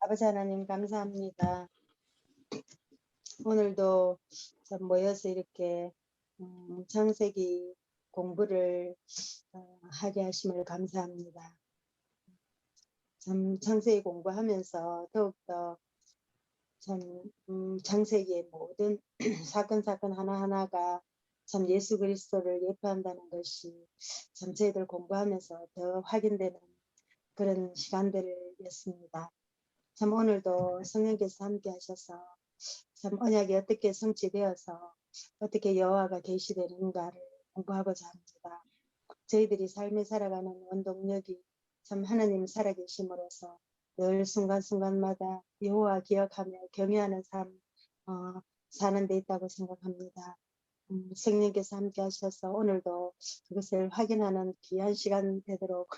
아버지 하나님 감사합니다. 오늘도 참 모여서 이렇게 창세기 공부를 하게 하심을 감사합니다. 참 창세기 공부하면서 더욱더 참 창세기의 모든 사건 하나하나가 참 예수 그리스도를 예표한다는 것이 참 저희들 공부하면서 더 확인되는 그런 시간들이었습니다. 참 오늘도 성령께서 함께 하셔서 참 언약이 어떻게 성취되어서 어떻게 여호와가 계시되는가를 공부하고자 합니다. 저희들이 삶에 살아가는 원동력이 참 하나님 살아계심으로써 늘 순간순간마다 여호와 기억하며 경외하는 삶 사는 데 있다고 생각합니다. 성령께서 함께 하셔서 오늘도 그것을 확인하는 귀한 시간 되도록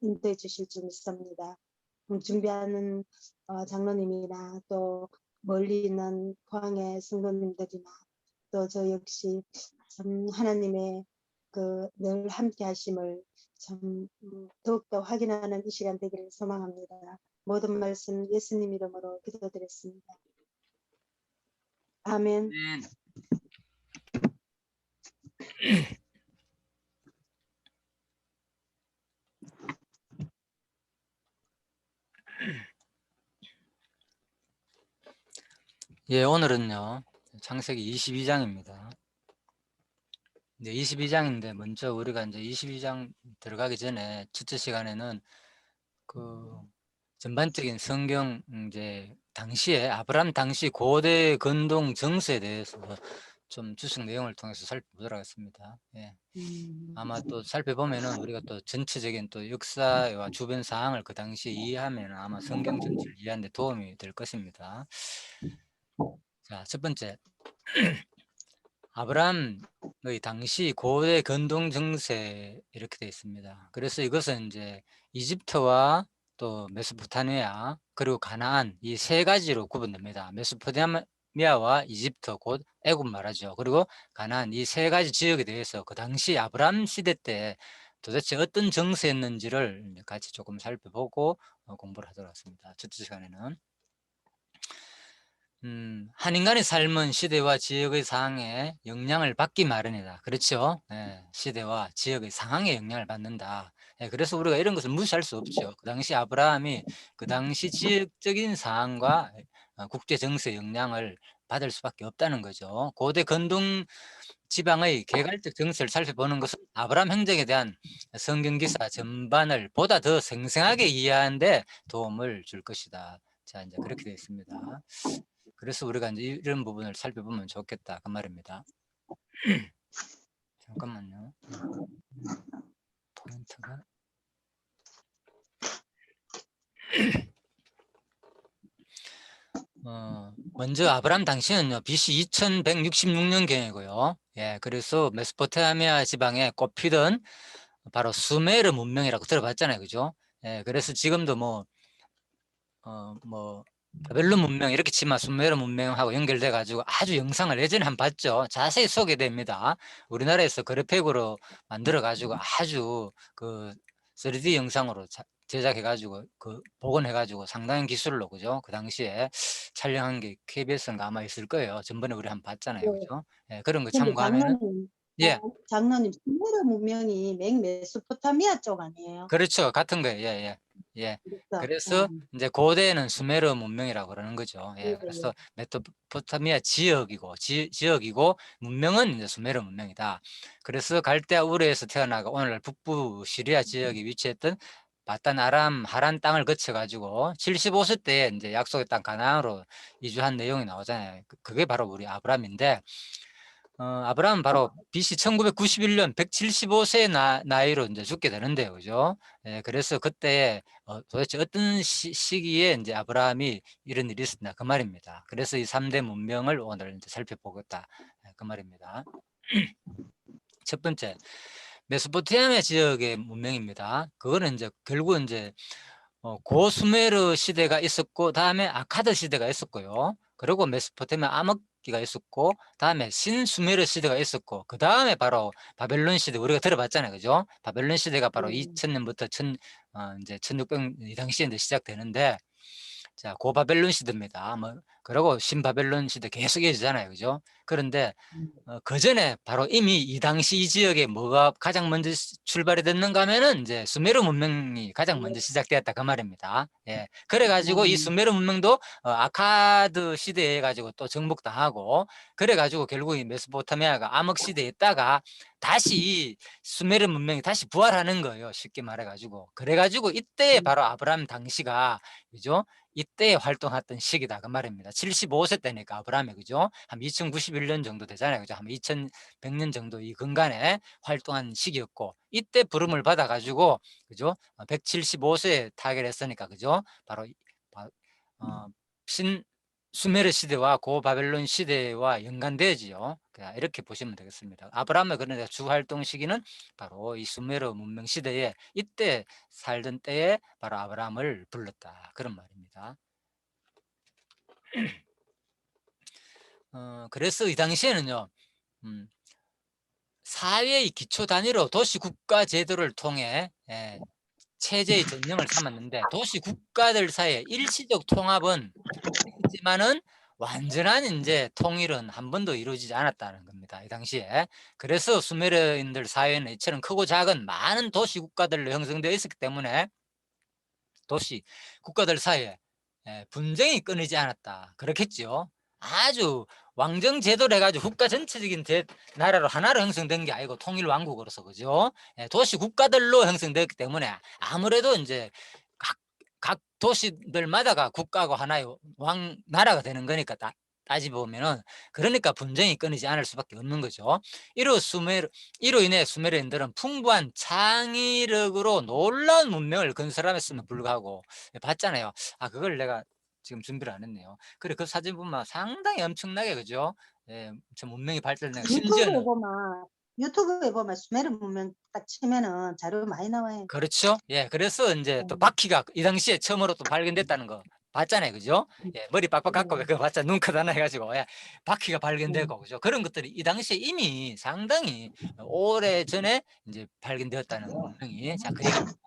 인도해 주실 줄 믿습니다. 준비하는 장로님이나 또 멀리 있는 포항의 성도님들이나 또 저 역시 참 하나님의 그 늘 함께 하심을 참 더욱더 확인하는 이 시간 되기를 소망합니다. 모든 말씀 예수님 이름으로 기도드렸습니다. 아멘. 예, 오늘은요 창세기 22장입니다. 이제 22장인데 먼저 우리가 이제 22장 들어가기 전에 첫째 시간에는 그 전반적인 성경 이제 당시에 아브라함 당시 고대 근동 정세에 대해서 좀 주석 내용을 통해서 살펴보도록 하겠습니다. 예. 아마 또 살펴보면은 우리가 또 전체적인 또 역사와 주변 상황을 그 당시에 이해하면 아마 성경 전체를 이해하는 데 도움이 될 것입니다. 자, 첫 번째. 아브라함의 당시 고대 근동 정세 이렇게 되어 있습니다. 그래서 이것은 이제 이집트와 또 메소포타미아 그리고 가나안 이 세 가지로 구분됩니다. 메소포타미아와 이집트 곧 애굽 말하죠. 그리고 가나안 이 세 가지 지역에 대해서 그 당시 아브라함 시대 때 도대체 어떤 정세였는지를 같이 조금 살펴보고 공부를 하도록 하겠습니다. 첫째 시간에는 한 인간의 삶은 시대와 지역의 상황에 영향을 받기 마련이다. 그렇죠? 예, 시대와 지역의 상황에 영향을 받는다. 예, 그래서 우리가 이런 것을 무시할 수 없죠. 그 당시 아브라함이 그 당시 지역적인 상황과 국제 정세의 영향을 받을 수밖에 없다는 거죠. 고대 근동 지방의 개괄적 정세를 살펴보는 것은 아브라함 행적에 대한 성경 기사 전반을 보다 더 생생하게 이해하는 데 도움을 줄 것이다. 자, 이제 그렇게 되어 있습니다. 그래서 우리가 이제 이런 부분을 살펴보면 좋겠다 그 말입니다. 잠깐만요. 포인트가 먼저 아브라함 당시는요 BC 2166년경이고요. 예, 그래서 메소포타미아 지방에 꼽히던 바로 수메르 문명이라고 들어봤잖아요, 그죠? 예, 그래서 지금도 뭐 바벨론 문명 이렇게 치면 수메르 문명하고 연결돼 가지고 아주 영상을 예전에 한번 봤죠. 자세히 소개됩니다. 우리나라에서 그래픽으로 만들어 가지고 아주 그 3D 영상으로 제작해 가지고 그 복원해 가지고 상당한 기술로, 그죠? 그 당시에 촬영한 게 KBS인가 아마 있을 거예요. 전번에 우리 한번 봤잖아요, 네. 그죠? 예, 그런 거 근데 참고하면은 예. 장로님 수메르 문명이 메소포타미아 쪽 아니에요? 그렇죠. 같은 거예요. 예, 예. 예. 그래서 그래서 이제 고대는 수메르 문명이라고 그러는 거죠. 예. 예, 그래서 메소포타미아 지역이고 문명은 이제 수메르 문명이다. 그래서 갈대아 우르에서 태어나가 오늘날 북부 시리아 지역에 위치했던 바단 아람 하란 땅을 거쳐 가지고 75세 때에 이제 약속의 땅 가나안으로 이주한 내용이 나오잖아요. 그게 바로 우리 아브라함인데 아브라함은 바로 BC 1991년 175세의 나이로 이제 죽게 되는데요, 그죠? 예, 그래서 그때 도대체 어떤 시기에 이제 아브라함이 이런 일이 있었나 그 말입니다. 그래서 이 3대 문명을 오늘 이제 살펴보겠다 그 말입니다. 첫 번째, 메소포타미아 지역의 문명입니다. 그거는 이제 결국은 이제 고수메르 시대가 있었고 다음에 아카드 시대가 있었고요. 그리고 메소포타미아 암흑기가 있었고 다음에 신수메르 시대가 있었고 그 다음에 바로 바벨론 시대 우리가 들어봤잖아요, 그죠? 바벨론 시대가 바로 2000년부터 이제 1600 이 당시에 이제 시작되는데 자, 고바벨론 시대입니다. 뭐 그리고 신바벨론 시대 계속 이어지잖아요. 그죠? 그런데 그 전에 바로 이미 이 당시 이 지역에 뭐가 가장 먼저 출발이 됐는가 하면은 이제 수메르 문명이 가장 먼저 시작되었다 그 말입니다. 예. 그래가지고 이 수메르 문명도 아카드 시대에 가지고 또 정복당하고 그래가지고 결국 이 메소포타미아가 암흑 시대에 있다가 다시 이 수메르 문명이 다시 부활하는 거예요. 쉽게 말해가지고. 그래가지고 이때 바로 아브라함 당시가 그죠? 이때 활동했던 시기다 그 말입니다. 75세 때니까 아브라함이 그죠? 한 2091년 정도 되잖아요. 그죠? 한 2100년 정도 이 근간에 활동한 시기였고 이때 부름을 받아 가지고 그죠? 175세에 타결했으니까 그죠? 바로 신 수메르 시대와 고바벨론 시대와 연관되지요. 이렇게 보시면 되겠습니다. 아브라함의 그런 주 활동 시기는 바로 이 수메르 문명 시대에 이때 살던 때에 바로 아브라함을 불렀다 그런 말입니다. 그래서 이 당시에는요, 사회의 기초 단위로 도시 국가 제도를 통해 체제의 전형을 삼았는데 도시 국가들 사이의 일시적 통합은 있지만은 완전한 이제 통일은 한 번도 이루어지지 않았다는 겁니다. 이 당시에. 그래서 수메르인들 사회는 이처럼 크고 작은 많은 도시 국가들로 형성되어 있었기 때문에 도시 국가들 사이에 분쟁이 끊이지 않았다. 그렇겠죠. 아주 왕정 제도를 해가지고 국가 전체적인 나라로 하나로 형성된 게 아니고 통일 왕국으로서 그죠? 도시 국가들로 형성됐기 때문에 아무래도 이제 각 도시들마다가 국가고 하나의 나라가 되는 거니까 따지고 보면은 그러니까 분쟁이 끊이지 않을 수밖에 없는 거죠. 이로 인해 수메르인들은 풍부한 창의력으로 놀라운 문명을 건설함에도 불구하고 봤잖아요. 그걸 내가 지금 준비를 안 했네요. 그래 그 사진 보면 상당히 엄청나게 그죠? 저 문명이 발달된 심지어는 유튜브에 보면 수메르 문명 딱 치면은 자료 많이 나와요. 그렇죠. 예, 그래서 이제 또 바퀴가 이 당시에 처음으로 또 발견됐다는 거 봤잖아요, 그죠? 예, 머리 빡빡 깎고 그거 봤잖아, 눈 크다나 해가지고 예, 바퀴가 발견되고 그죠? 그런 것들이 이 당시에 이미 상당히 오래 전에 이제 발견되었다는 문명이 자, 그 얘기입니다.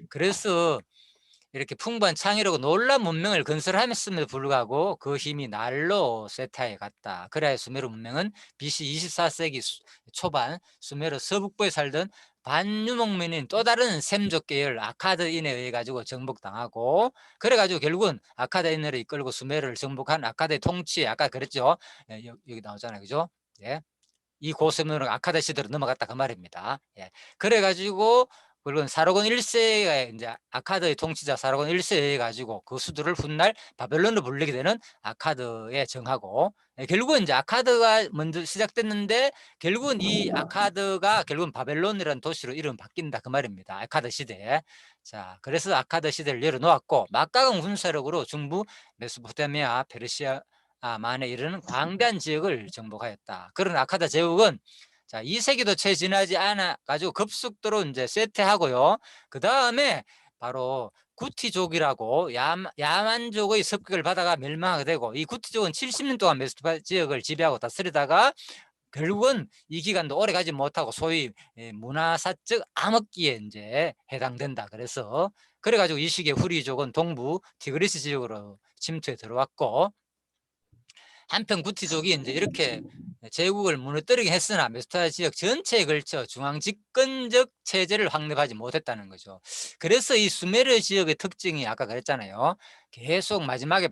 그래서 이렇게 풍부한 창의력으로 놀라운 문명을 건설함에도 불구하고 그 힘이 날로 쇠퇴해 갔다. 그래야 수메르 문명은 BC 24세기 초반 수메르 서북부에 살던 반유목민인 또 다른 셈족 계열 아카드인에 의해 가지고 정복당하고 그래가지고 결국은 아카드인을 이끌고 수메르를 정복한 아카드의 통치 아까 그랬죠. 예, 여기 나오잖아요, 그죠? 예. 이 고세문으로 아카드 시대로 넘어갔다 그 말입니다. 예. 그래가지고 물론 사로곤 1세가 이제 아카드의 통치자 사로곤 1세에 의해 가지고 그 수도를 훗날 바벨론으로 불리게 되는 아카드에 정하고 결국은 이제 아카드가 먼저 시작됐는데 결국은 이 아카드가 결국은 바벨론이라는 도시로 이름 바뀐다 그 말입니다. 아카드 시대에. 자, 그래서 아카드 시대를 열어놓았고 막강한 군사력으로 중부 메소포타미아, 페르시아 만에 이르는 광대한 지역을 정복하였다. 그런 아카다 제국은 자 2세기도 채 지나지 않아 가지고 급속도로 이제 쇠퇴하고요. 그 다음에 바로 구티족이라고 야만족의 습격을 받아가 멸망하게 되고 이 구티족은 70년 동안 메소포타미아 지역을 지배하고 다스리다가 결국은 이 기간도 오래 가지 못하고 소위 문화사적 암흑기에 이제 해당된다. 그래가지고 이 시기에 후리족은 동부 티그리스 지역으로 침투해 들어왔고 한편 구티족이 이제 이렇게 제국을 무너뜨리게 했으나 메소포타미아 지역 전체에 걸쳐 중앙 집권적 체제를 확립하지 못했다는 거죠. 그래서 이 수메르 지역의 특징이 아까 그랬잖아요. 계속 마지막에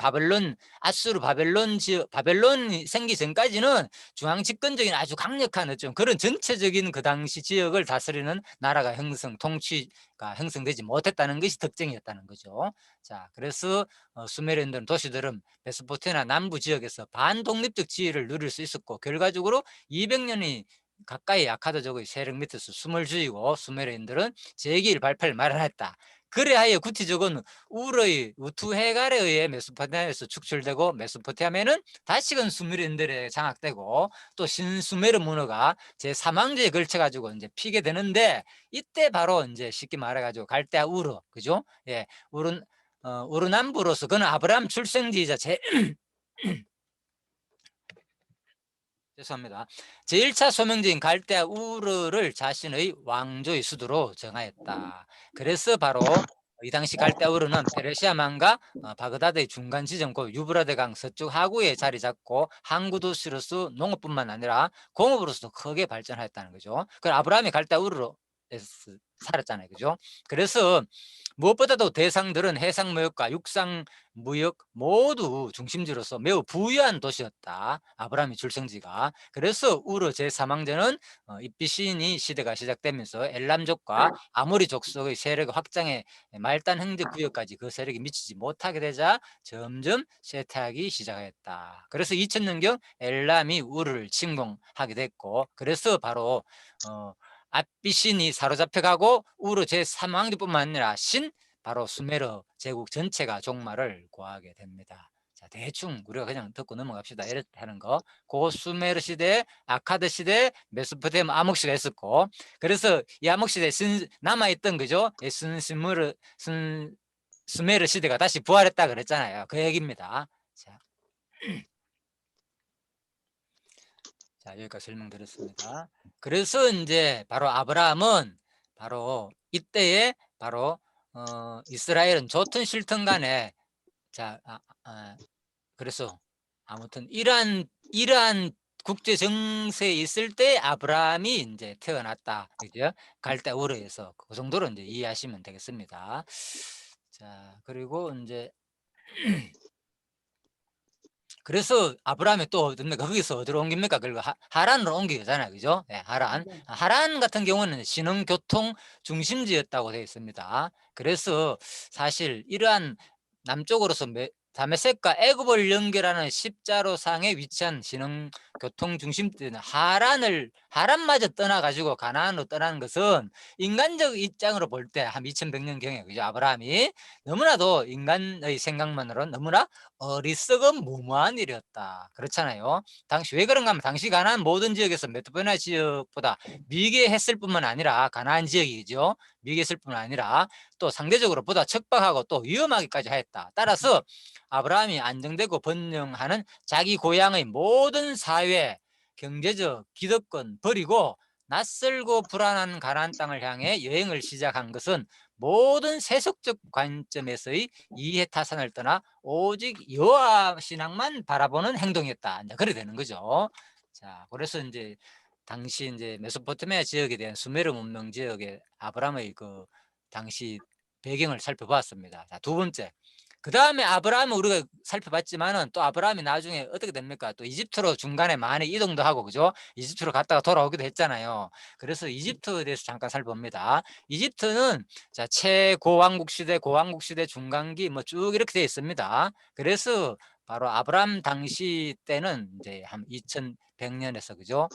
아수르 바벨론이 생기 전까지는 중앙 집권적인 아주 강력한 어떤 그런 전체적인 그 당시 지역을 다스리는 나라가 통치가 형성되지 못했다는 것이 특징이었다는 거죠. 자, 그래서 수메르인들은 도시들은 메소포타미아 남부 지역에서 반독립적 지위를 누릴 수 있었고 결과적으로 200년이 가까이 아카드족의 세력 밑에서 숨을 죽이고 수메르인들은 제2의 발표를 마련했다. 그래하여 구티족은 울의 우투해갈에 의해 메소포타미아에서 축출되고 메소포타미아는 다시금 수메르인들에 장악되고 또 신수메르 문화가 제3황제에 걸쳐가지고 이제 피게 되는데 이때 바로 이제 쉽게 말해가지고 갈대아 우르 그죠? 예, 우르남부로서 그는 아브라함 출생지이자 죄송합니다. 제1차 소명지인 갈대아 우르를 자신의 왕조의 수도로 정하였다. 그래서 바로 이 당시 갈대우르는 페르시아만과 바그다드의 중간 지점, 그 유브라데 강 서쪽 하구에 자리 잡고 항구 도시로서 농업뿐만 아니라 공업으로서도 크게 발전하였다는 거죠. 그 아브라함이 갈대우르로 살았잖아요, 그죠? 그래서 무엇보다도 대상들은 해상 무역과 육상 무역 모두 중심지로서 매우 부유한 도시였다. 아브라함이 출생지가. 그래서 우르 제3왕제는 입비시니 시대가 시작되면서 엘람족과 아모리족 속의 세력의 확장에 말단 행정 구역까지 그 세력이 미치지 못하게 되자 점점 쇠퇴하기 시작했다. 그래서 2000년경 엘람이 우르를 침공하게 됐고, 그래서 바로 앞비신이 사로잡혀가고 우르 제3왕제뿐만 아니라 바로 수메르 제국 전체가 종말을 고하게 됩니다. 자, 대충 우리가 그냥 듣고 넘어갑시다. 이렇게 하는 거. 고 수메르 시대, 아카드 시대, 메소포타미아 암흑 시대가 있었고, 그래서 이 암흑 시대에 남아있던 거죠. 수메르 시대가 다시 부활했다 그랬잖아요. 그 얘기입니다. 자, 여기까지 설명드렸습니다. 그래서 이제 바로 아브라함은 바로 이때에 바로 이스라엘은 좋든 싫든 간에 그래서 아무튼 이러한 국제 정세에 있을 때 아브라함이 이제 태어났다. 그죠? 갈대우르에서 그 정도로 이제 이해하시면 되겠습니다. 자, 그리고 이제 그래서 아브라함이 또 어딥니까? 거기서 어디로 옮깁니까? 그리고 하란으로 옮기잖아요. 그죠? 네, 하란. 하란 같은 경우는 신흥교통 중심지였다고 되어 있습니다. 그래서 사실 이러한 남쪽으로서 다메섹과 애굽을 연결하는 십자로상에 위치한 신흥교통 중심지는 하란마저 떠나가지고 가나안으로 떠나는 것은 인간적 입장으로 볼 때 한 2100년경에 그죠? 아브라함이 너무나도 인간의 생각만으로는 너무나 어리석은 무모한 일이었다. 그렇잖아요. 당시 왜 그런가 하면 당시 가나안 모든 지역에서 메소포타미아 지역보다 미개했을 뿐만 아니라 가나안 지역이죠. 미개했을 뿐만 아니라 또 상대적으로 보다 척박하고 또 위험하기까지 하였다. 따라서 아브라함이 안정되고 번영하는 자기 고향의 모든 사회, 경제적 기득권 버리고 낯설고 불안한 가나안 땅을 향해 여행을 시작한 것은 모든 세속적 관점에서의 이해타산을 떠나 오직 여호와 신앙만 바라보는 행동이었다. 이제 그래 되는 거죠. 자, 그래서 이제 당시 이제 메소포타미아 지역에 대한 수메르 문명 지역의 아브라함의 그 당시 배경을 살펴보았습니다. 자, 두 번째. 그 다음에 아브라함은 우리가 살펴봤지만은 또 아브라함이 나중에 어떻게 됩니까? 또 이집트로 중간에 많이 이동도 하고, 그죠? 이집트로 갔다가 돌아오기도 했잖아요. 그래서 이집트에 대해서 잠깐 살펴봅니다. 이집트는 자, 최고왕국 시대, 고왕국 시대, 중간기 뭐 쭉 이렇게 되어 있습니다. 그래서 바로 아브라함 당시 때는 이제 한 2100년에서 그죠?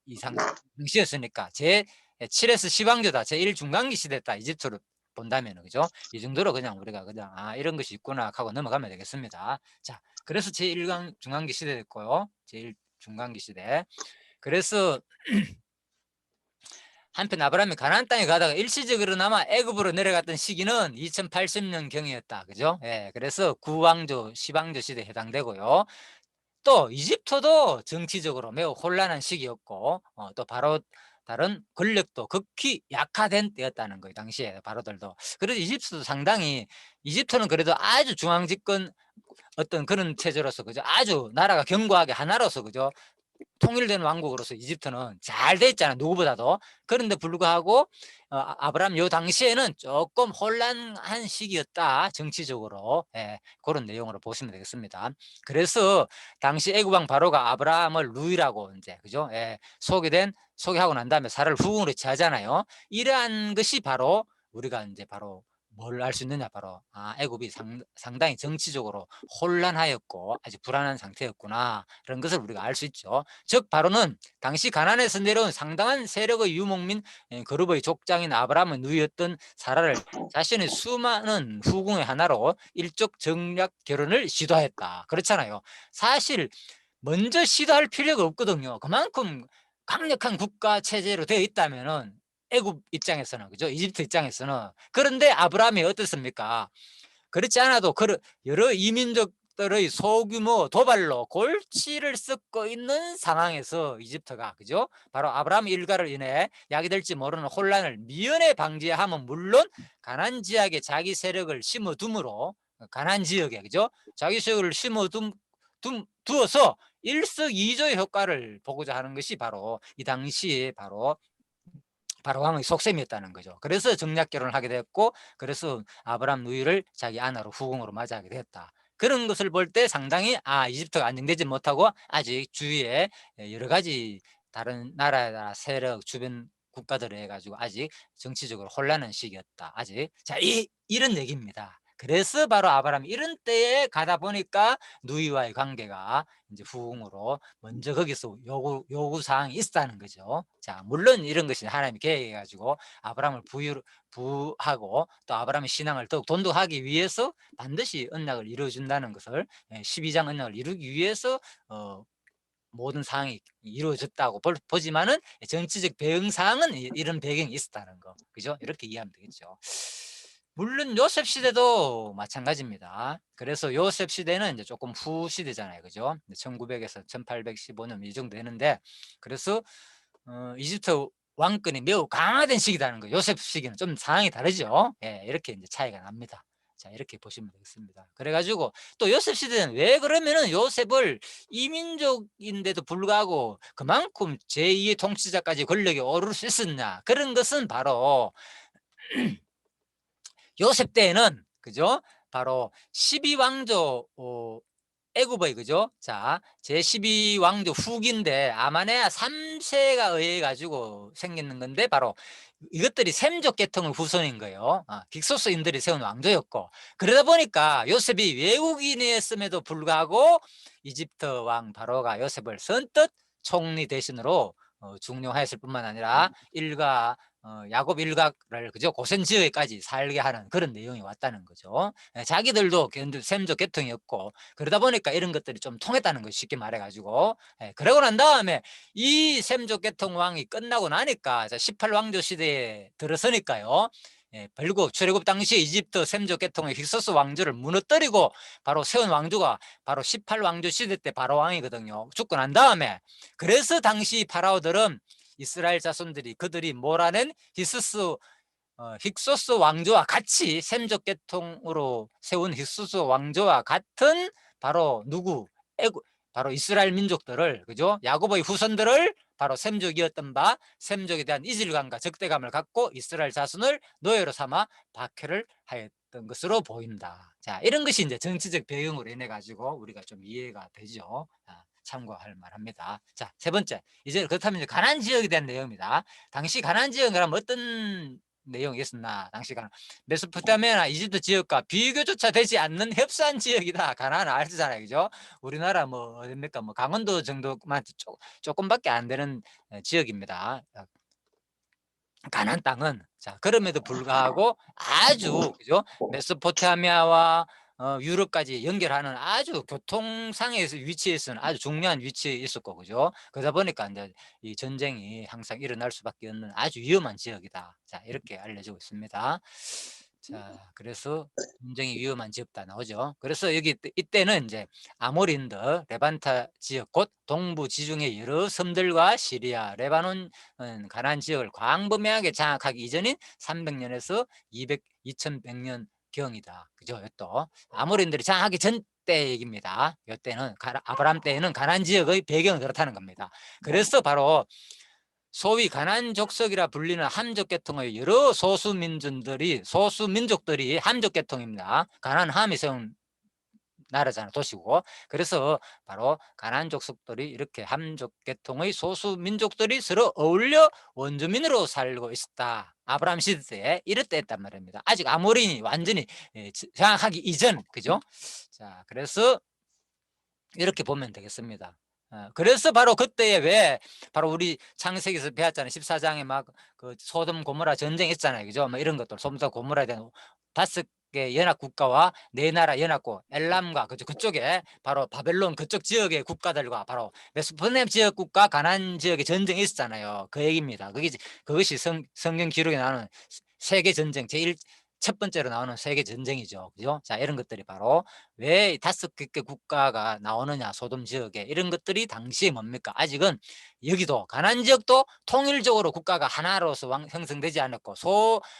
이상 당시였으니까 제7에서 시왕조다. 제1중간기 시대다. 이집트로 본다면 그죠? 이 정도로 그냥 우리가 그냥 이런 것이 있구나 하고 넘어가면 되겠습니다. 자, 그래서 제1 중간기 시대 됐고요. 제1중간기 시대. 그래서 한편 아브라함이 가나안 땅에 가다가 일시적으로나마 애굽으로 내려갔던 시기는 2080년 경이었다. 그죠? 예, 그래서 구왕조, 시왕조 시대에 해당되고요. 또 이집트도 정치적으로 매우 혼란한 시기였고 또 바로 다른 권력도 극히 약화된 때였다는 거예요. 당시에 바로들도. 그래서 이집트는 그래도 아주 중앙집권 어떤 그런 체제로서 그죠? 아주 나라가 견고하게 하나로서 그죠? 통일된 왕국으로서 이집트는 잘 돼 있잖아요. 누구보다도. 그런데 불구하고 아브라함 요 당시에는 조금 혼란한 시기였다. 정치적으로. 예, 그런 내용으로 보시면 되겠습니다. 그래서 당시 애굽왕 바로가 아브라함을 루이라고 이제 그죠? 예, 소개하고 난 다음에 살을 후궁으로 취하잖아요. 이러한 것이 바로 우리가 이제 바로 뭘 알 수 있느냐 바로 애굽이 상당히 정치적으로 혼란하였고 아주 불안한 상태였구나 그런 것을 우리가 알 수 있죠. 즉 바로는 당시 가나안에서 내려온 상당한 세력의 유목민 그룹의 족장인 아브라함의 누이였던 사라를 자신의 수많은 후궁의 하나로 일적 정략 결혼을 시도했다. 그렇잖아요. 사실 먼저 시도할 필요가 없거든요. 그만큼 강력한 국가 체제로 되어 있다면은 애굽 입장에서는 그죠? 이집트 입장에서는. 그런데 아브라함이 어떻습니까? 그렇지 않아도 여러 이민족 민족들의 소규모 도발로 골치를 썩고 있는 상황에서 이집트가, 그죠? 바로 아브라함 일가를 인해 야기될지 모르는 혼란을 미연에 방지하면 물론 가나안 지역에 자기 세력을 심어둠으로, 가나안 지역에, 그죠? 자기 세력을 두어서 일석이조의 효과를 보고자 하는 것이 바로 이 당시에 바로 바로왕의 속셈이었다는 거죠. 그래서 정략 결혼을 하게 됐고, 그래서 아브라함 누이를 자기 아내로 후궁으로 맞이하게 됐다. 그런 것을 볼 때 상당히 이집트가 안정되지 못하고 아직 주위에 여러 가지 다른 나라 세력 주변 국가들에 해가지고 아직 정치적으로 혼란한 시기였다. 아직. 자, 이런 얘기입니다. 그래서 바로 아브라함이 이런 때에 가다 보니까 누이와의 관계가 이제 후궁으로 먼저 거기서 요구 사항이 있다는 거죠. 자, 물론 이런 것이 하나님이 계획해 가지고 아브라함을 부하고 또 아브라함의 신앙을 더욱 돈독하기 위해서 반드시 언약을 이루어 준다는 것을, 12장 언약을 이루기 위해서 모든 사항이 이루어졌다고 보지만은 정치적 배경사항은 이런 배경이 있었다는 거. 그죠? 이렇게 이해하면 되겠죠. 물론 요셉 시대도 마찬가지입니다. 그래서 요셉 시대는 이제 조금 후 시대잖아요. 그죠? 1900에서 1815년 이 정도 되는데, 그래서 이집트 왕권이 매우 강화된 시기라는 거예요. 요셉 시기는 좀 상황이 다르죠. 예, 이렇게 이제 차이가 납니다. 자, 이렇게 보시면 되겠습니다. 그래가지고 또 요셉 시대는 왜 그러면은 요셉을 이민족인데도 불구하고 그만큼 제2의 통치자까지 권력에 오를 수 있었냐? 그런 것은 바로 요셉 때에는, 그죠? 바로 12왕조 애굽의, 그죠? 자, 제12왕조 후기인데 아마네아 3세가 의해 가지고 생기는 건데 바로 이것들이 셈족 계통의 후손인 거예요. 긱소스인들이 세운 왕조였고, 그러다 보니까 요셉이 외국인이었음에도 불구하고 이집트 왕 바로가 요셉을 선뜻 총리 대신으로 중용하였을 뿐만 아니라 야곱 일가를, 그죠? 고센 지역까지 살게 하는 그런 내용이 왔다는 거죠. 자기들도 셈족 계통이었고, 그러다 보니까 이런 것들이 좀 통했다는 거죠. 쉽게 말해가지고. 그러고 난 다음에 이 셈족 계통 왕이 끝나고 나니까 18왕조 시대에 들어서니까요. 결국 출애굽 당시에 이집트 셈족 계통의 힉소스 왕조를 무너뜨리고 바로 세운 왕조가 바로 18왕조 시대 때 바로 왕이거든요. 죽고 난 다음에. 그래서 당시 파라오들은 이스라엘 자손들이 그들이 몰아낸 힉소스 왕조와 같이 셈족 계통으로 세운 힉소스 왕조와 같은 바로 바로 이스라엘 민족들을, 그죠? 야곱의 후손들을 바로 셈족이었던 바 셈족에 대한 이질감과 적대감을 갖고 이스라엘 자손을 노예로 삼아 박해를 하였던 것으로 보인다. 자, 이런 것이 이제 정치적 배경으로 인해 가지고 우리가 좀 이해가 되죠. 참고할 만합니다. 자, 세 번째, 이제 그렇다면 이제 가나안 지역에 대한 내용입니다. 당시 가나안 지역은 그럼 어떤 내용이 있었나? 당시 메소포타미아나 이집트 지역과 비교조차 되지 않는 협소한 지역이다. 가나안 아시잖아요, 그죠? 우리나라 뭐 어딥니까? 뭐 강원도 정도만 조금밖에 안 되는 지역입니다. 가나안 땅은. 자, 그럼에도 불구하고 아주, 그죠? 메소포타미아와 유럽까지 연결하는 아주 교통상에서 위치에서는 아주 중요한 위치에 있었고, 그죠? 그러다 보니까 이제 이 전쟁이 항상 일어날 수밖에 없는 아주 위험한 지역이다. 자, 이렇게 알려지고 있습니다. 자, 그래서 전쟁이 위험한 지역다 나오죠. 그래서 이때는 이제 아모리인들, 레반타 지역, 곧 동부 지중해 여러 섬들과 시리아, 레바논, 가나안 지역을 광범위하게 장악하기 이전인 300년에서 2100년 경이다. 그죠? 또 아모리인들이 장악하기 전 때 얘기입니다. 이때는 아브라함 때에는 가나안 지역의 배경은 그렇다는 겁니다. 그래서 바로 소위 가나안 족속이라 불리는 함족 계통의 여러 소수민족들이 함족 계통입니다. 가나안 함이 세운 나라잖아, 도시고. 그래서 바로 가나안 족속들이 이렇게 함족 계통의 소수 민족들이 서로 어울려 원주민으로 살고 있었다. 아브라함 시대 때 이랬다 했단 말입니다. 아직 아모린이 완전히 장악하기 이전, 그죠? 자, 그래서 이렇게 보면 되겠습니다. 그래서 바로 그때에 왜 바로 우리 창세기에서 배웠잖아요. 14장에 막 그 소돔 고모라 전쟁 있잖아요, 그죠? 뭐 이런 것들, 소돔 고모라에 대한 5개 연합 국가와 4나라 연합국 엘람과 그쪽에 바로 바벨론 그쪽 지역의 국가들과 바로 메소포타미아 지역국과 가나안 지역의 전쟁이 있었잖아요. 그 얘기입니다. 그것이 성경 기록에 나오는 세계 전쟁 첫 번째로 나오는 세계 전쟁이죠. 그죠? 자, 이런 것들이 바로 왜 5개 국가가 나오느냐, 소돔 지역에. 이런 것들이 당시에 뭡니까? 아직은 여기도 가나안 지역도 통일적으로 국가가 하나로서 형성되지 않았고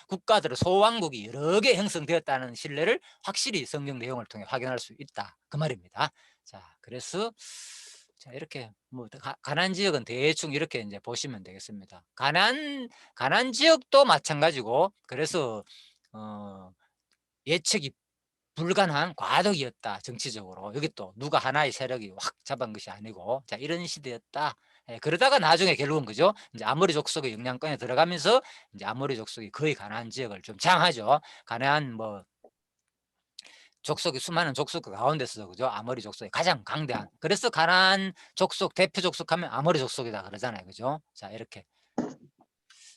국가들의 소왕국이 여러 개 형성되었다는 신뢰를 확실히 성경 내용을 통해 확인할 수 있다. 그 말입니다. 자, 그래서 자, 이렇게 뭐 가나안 지역은 대충 이렇게 이제 보시면 되겠습니다. 가나안 지역도 마찬가지고, 그래서 예측이 불가능한 과도기였다. 정치적으로 여기 또 누가 하나의 세력이 확 잡은 것이 아니고, 자, 이런 시대였다. 예, 그러다가 나중에 결국은 그죠, 이제 아모리 족속의 영향권에 들어가면서 이제 아모리 족속이 거의 가나안 지역을 좀 장하죠. 가나안 뭐 족속이 수많은 족속 가운데서 그죠, 아모리 족속이 가장 강대한, 그래서 가나안 족속 대표 족속 하면 아모리 족속이다 그러잖아요. 그죠? 자, 이렇게.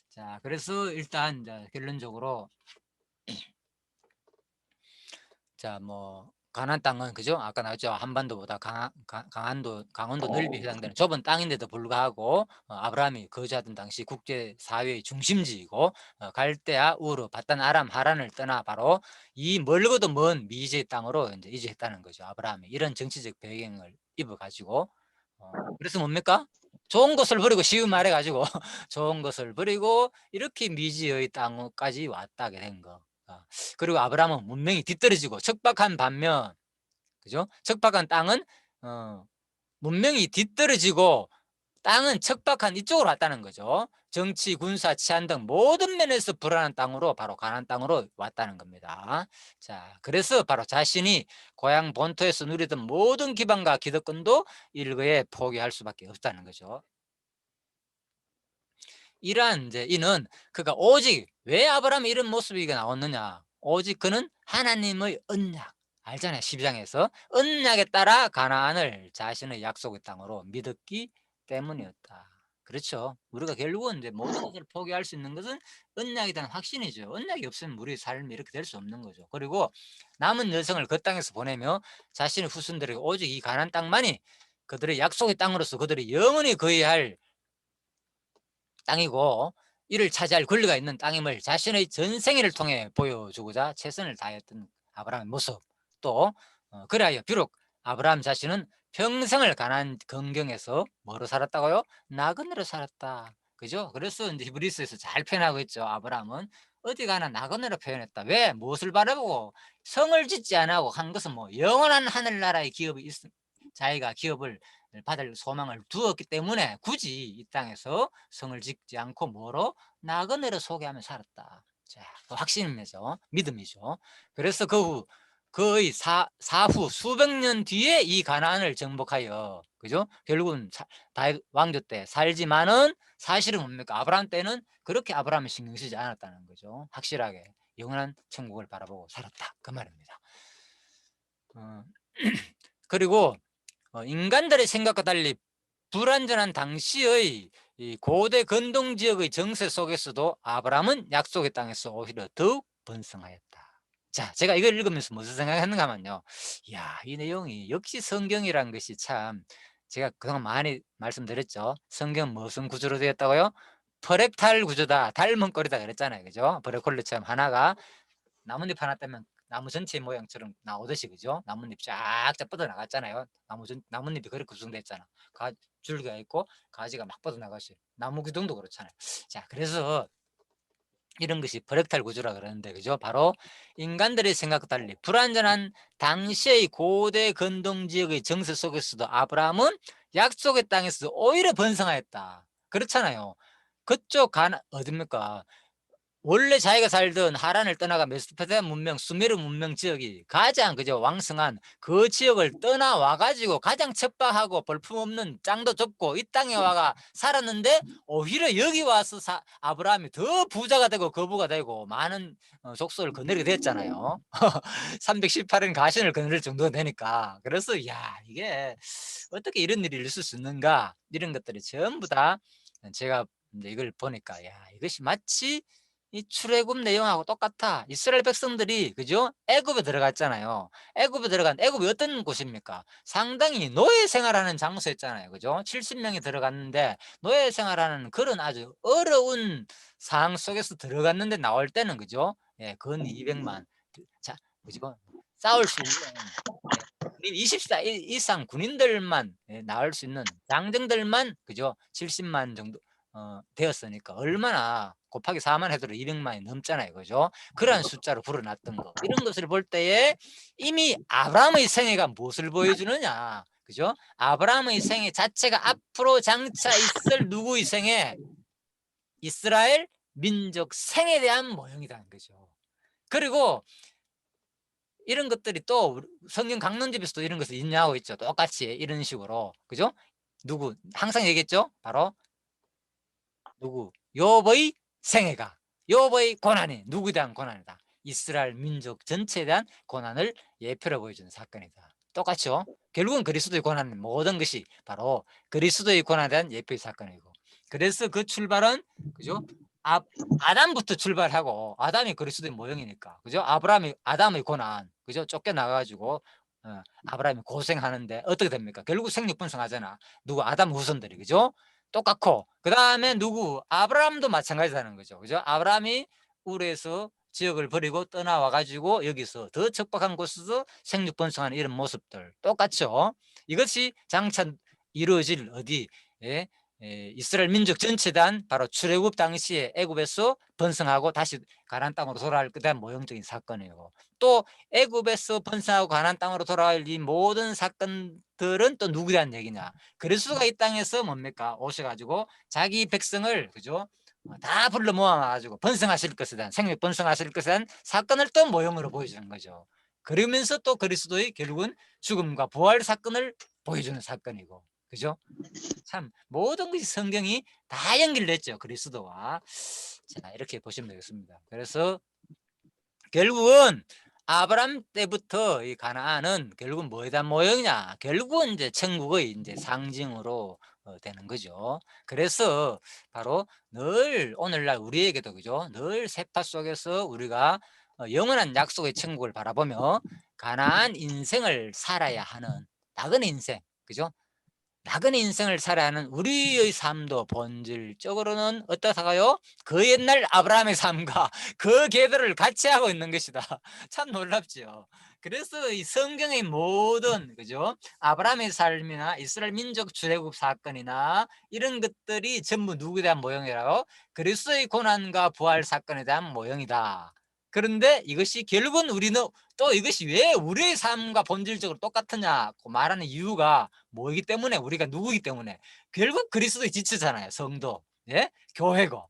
자, 그래서 일단 이제 결론적으로 자, 뭐 가나안 땅은 그죠, 아까 나왔죠, 한반도보다 강원도 넓이 해당되는 좁은 땅인데도 불구하고 아브라함이 거주하던 당시 국제 사회의 중심지이고, 갈대아, 우르, 바단 아람, 하란을 떠나 바로 이 멀고도 먼 미지의 땅으로 이제 이주했다는 거죠. 아브라함이 이런 정치적 배경을 입어 가지고, 그래서 뭡니까? 좋은 것을 버리고, 쉬운 말해 가지고 좋은 것을 버리고 이렇게 미지의 땅까지 왔다게 된 거. 그리고 아브라함은 문명이 뒤떨어지고 척박한 반면, 그죠? 척박한 땅은 문명이 뒤떨어지고 땅은 척박한 이쪽으로 왔다는 거죠. 정치, 군사, 치안 등 모든 면에서 불안한 땅으로, 바로 가나안 땅으로 왔다는 겁니다. 자, 그래서 바로 자신이 고향 본토에서 누리던 모든 기반과 기득권도 일거에 포기할 수밖에 없다는 거죠. 이러한 이제 이는 그가 오직 왜 아브라함이 이런 모습이 나왔느냐? 오직 그는 하나님의 언약, 알잖아요. 12장에서 언약에 따라 가나안을 자신의 약속의 땅으로 믿었기 때문이었다. 그렇죠. 우리가 결국은 이제 모든 것을 포기할 수 있는 것은 언약에 대한 확신이죠. 언약이 없으면 우리 삶이 이렇게 될 수 없는 거죠. 그리고 남은 여성을 그 땅에서 보내며 자신의 후손들에게 오직 이 가나안 땅만이 그들의 약속의 땅으로서 그들이 영원히 거해야 할 땅이고, 이를 차지할 권리가 있는 땅임을 자신의 전생애를 통해 보여주고자 최선을 다했던 아브라함의 모습, 또 그래야 비록 아브라함 자신은 평생을 가나안 근경에서 뭐로 살았다고요? 나그네로 살았다. 그죠? 그래서 이제 히브리서에서 잘 표현하고 있죠. 아브라함은 어디 가나 나그네로 표현했다. 왜? 무엇을 바라보고 성을 짓지 않고 한 것은 뭐 영원한 하늘나라의 기업이 자기가 기업을 받을 소망을 두었기 때문에 굳이 이 땅에서 성을 짓지 않고 뭐로? 나그네로 소개하며 살았다. 자, 그 확신이죠. 믿음이죠. 그래서 거의 사후 수백 년 뒤에 이 가나안을 정복하여, 그죠? 결국은 다윗 왕조 때 살지만은 사실은 뭡니까? 아브라함 때는 그렇게 아브라함이 신경 쓰지 않았다는 거죠. 확실하게 영원한 천국을 바라보고 살았다. 그 말입니다. 그리고 인간들의 생각과 달리 불완전한 당시의 이 고대 근동 지역의 정세 속에서도 아브라함은 약속의 땅에서 오히려 더욱 번성하였다. 자, 제가 이걸 읽으면서 무슨 생각했는가 하면요, 이야, 이 내용이 역시 성경이라는 것이 참, 제가 그동안 많이 말씀드렸죠. 성경 무슨 구조로 되었다고요? 프랙탈 구조다, 닮은 꼴이다 그랬잖아요. 그죠? 브로콜리처럼 하나가 나뭇잎 하나 떼면 나무 전체 모양처럼 나오듯이, 그죠? 나뭇잎 쫙쫙 뻗어 나갔잖아요. 나뭇잎이 그렇게 구성되어 있잖아. 줄기가 있고 가지가 막 뻗어 나가시. 나무 기둥도 그렇잖아요. 자, 그래서 이런 것이 프랙탈 구조라 그러는데, 그죠? 바로 인간들의 생각과 달리 불완전한 당시의 고대 근동 지역의 정세 속에서도 아브라함은 약속의 땅에서 오히려 번성하였다. 그렇잖아요. 그쪽 어딥니까? 원래 자기가 살던 하란을 떠나가 메소포타미아 문명, 수메르 문명 지역이 가장 그저 왕성한 그 지역을 떠나와 가지고 가장 척박하고 볼품없는 땅도 좁고 이 땅에 와가 살았는데, 오히려 여기 와서 아브라함이 더 부자가 되고 거부가 되고 많은 족속을 거느리게 됐잖아요. 318은 가신을 거느릴 정도가 되니까. 그래서 야, 이게 어떻게 이런 일이 있을 수 있는가, 이런 것들이 전부 다 제가 이제 이걸 보니까, 야, 이것이 마치 이 출애굽 내용하고 똑같아. 이스라엘 백성들이, 그죠? 애굽에 들어갔잖아요. 애굽이 어떤 곳입니까? 상당히 노예 생활하는 장소였잖아요. 그죠? 70명이 들어갔는데 노예 생활하는 그런 아주 어려운 상황 속에서 들어갔는데, 나올 때는 그죠? 예, 근 200만. 자, 그죠? 싸울 수 있는 24 이상 군인들만 나올 수 있는 장정들만 그죠? 70만 정도 되었으니까 얼마나 곱하기 4만 해도 200만이 넘잖아요. 그죠? 그러한 숫자로 불어났던 거. 이런 것을 볼 때에 이미 아브라함의 생애가 무엇을 보여주느냐. 그죠? 아브라함의 생애 자체가 앞으로 장차 있을 누구의 생애? 이스라엘 민족 생에 대한 모형이라는 거죠. 그리고 이런 것들이 또 성경 강론집에서도 이런 것을 인용하고 있죠. 똑같이 이런 식으로. 그죠? 누구 항상 얘기했죠? 바로 누구? 욥의 생애가 욥의 고난이 누구에 대한 고난이다. 이스라엘 민족 전체에 대한 고난을 예표로 보여주는 사건이다. 똑같죠? 결국은 그리스도의 고난 모든 것이 바로 그리스도의 고난에 대한 예표의 사건이고 그래서 그 출발은 그죠? 아담부터 출발하고 아담이 그리스도의 모형이니까 그죠? 아담의 고난 그죠? 쫓겨나가지고 아브라함이 고생하는데 어떻게 됩니까? 결국 생육번성하잖아. 누구 아담 후손들이 그죠? 똑같고 그 다음에 누구 아브라함도 마찬가지라는 거죠. 그죠? 아브라함이 우르에서 지역을 버리고 떠나와 가지고 여기서 더 척박한 곳에서 생육번성하는 이런 모습들 똑같죠. 이것이 장차 이루어질 어디 이스라엘 민족 전체에 대한 바로 출애굽 당시에 애굽에서 번성하고 다시 가나안 땅으로 돌아갈 것에 대한 모형적인 사건이고 또 애굽에서 번성하고 가나안 땅으로 돌아갈 이 모든 사건들은 또 누구에 대한 얘기냐. 그리스도가 이 땅에서 뭡니까? 오셔가지고 자기 백성을 그죠? 다 불러 모아가지고 번성하실 것에 대한 생명 번성하실 것에 대한 사건을 또 모형으로 보여주는 거죠. 그러면서 또 그리스도의 결국은 죽음과 부활 사건을 보여주는 사건이고 그죠? 참 모든 것이 성경이 다 연결됐죠. 그리스도와. 자, 이렇게 보시면 되겠습니다. 그래서 결국은 아브라함 때부터 이 가나안은 결국은 뭐에 대한 모형이냐? 결국은 이제 천국의 이제 상징으로 되는 거죠. 그래서 바로 늘 오늘날 우리에게도 그죠? 늘 세파 속에서 우리가 영원한 약속의 천국을 바라보며 가나안 인생을 살아야 하는 나그네 인생, 그죠? 나그네 인생을 살아야 하는 우리의 삶도 본질적으로는 어떻다가요? 그 옛날 아브라함의 삶과 그 궤도를 같이 하고 있는 것이다. 참 놀랍죠. 그래서 이 성경의 모든 그죠? 아브라함의 삶이나 이스라엘 민족 출애굽 사건이나 이런 것들이 전부 누구에 대한 모형이라고? 그리스도의 고난과 부활 사건에 대한 모형이다. 그런데 이것이 결국은 우리는 또 이것이 왜 우리의 삶과 본질적으로 똑같으냐고 말하는 이유가 뭐이기 때문에 우리가 누구이기 때문에 결국 그리스도의 지체잖아요. 성도, 예, 교회고.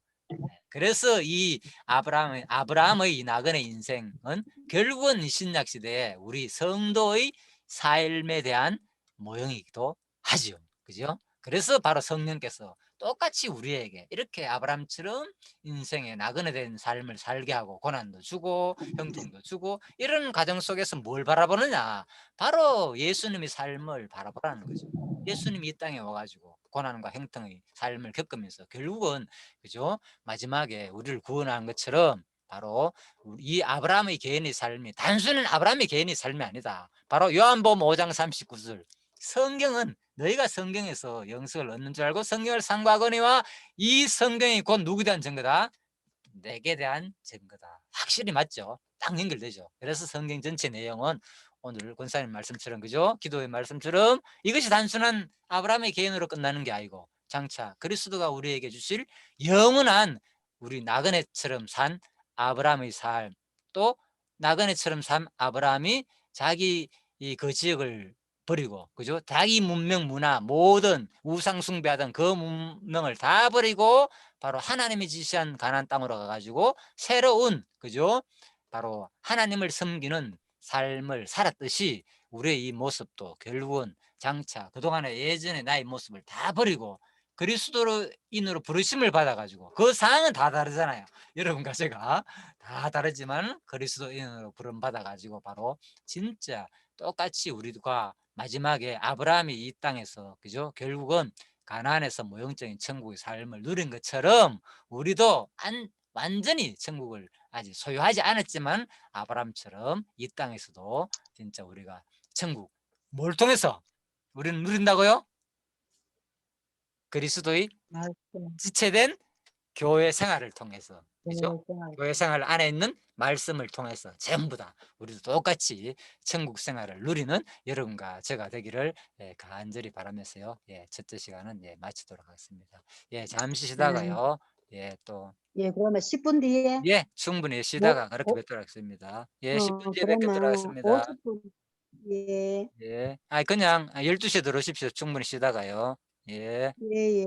그래서 이 아브라함의 이 나그네 인생은 결국은 신약 시대에 우리 성도의 삶에 대한 모형이기도 하죠. 그죠? 그래서 바로 성령께서 똑같이 우리에게 이렇게 아브라함처럼 인생에 나그네 된 삶을 살게 하고 고난도 주고 형통도 주고 이런 과정 속에서 뭘 바라보느냐? 바로 예수님의 삶을 바라보라는 거죠. 예수님이 이 땅에 와가지고 고난과 형통의 삶을 겪으면서 결국은 그죠? 마지막에 우리를 구원한 것처럼 바로 이 아브라함의 개인의 삶이 단순한 아브라함의 개인의 삶이 아니다. 바로 요한복음 5장 39절 성경은 너희가 성경에서 영생을 얻는 줄 알고 성경을 상고하거니와 이 성경이 곧 누구에 대한 증거다? 내게 대한 증거다. 확실히 맞죠? 딱 연결되죠. 그래서 성경 전체 내용은 오늘 권사님 말씀처럼 그죠? 기도의 말씀처럼 이것이 단순한 아브라함의 개인으로 끝나는 게 아니고 장차 그리스도가 우리에게 주실 영원한 우리 나그네처럼 산 아브라함의 삶 또 나그네처럼 산 아브라함이 자기 그 지역을 버리고 그죠? 자기 문명 문화 모든 우상 숭배하던 그 문명을 다 버리고 바로 하나님이 지시한 가나안 땅으로 가가지고 새로운 그죠? 바로 하나님을 섬기는 삶을 살았듯이 우리의 이 모습도 결국은 장차 그동안의 예전의 나의 모습을 다 버리고 그리스도인으로 부르심을 받아가지고 그 상황은 다 다르잖아요. 여러분과 제가 다 다르지만 그리스도인으로 부름 받아가지고 바로 진짜 똑같이 우리가 마지막에 아브라함이 이 땅에서 그죠? 결국은 가나안에서 모형적인 천국의 삶을 누린 것처럼 우리도 완전히 천국을 아직 소유하지 않았지만 아브라함처럼 이 땅에서도 진짜 우리가 천국 뭘 통해서 우리는 누린다고요? 그리스도의 말씀. 지체된 교회 생활을 통해서 그죠? 생활. 교회 생활 안에 있는 말씀을 통해서 전부 다 우리도 똑같이 천국 생활을 누리는 여러분과 제가 되기를 간절히 바라면서요. 예, 첫째 시간은 마치도록 하겠습니다. 예, 잠시 네. 쉬다가요. 예, 또 예, 그러면 10분 뒤에 예, 충분히 뭐, 쉬다가 그렇게 뵙도록 하겠습니다. 예, 10분 뒤에 뵙도록 그러면 하겠습니다. 50분. 예. 예. 그냥 12시에 들어오십시오. 충분히 쉬다가요. 예. 예, 예.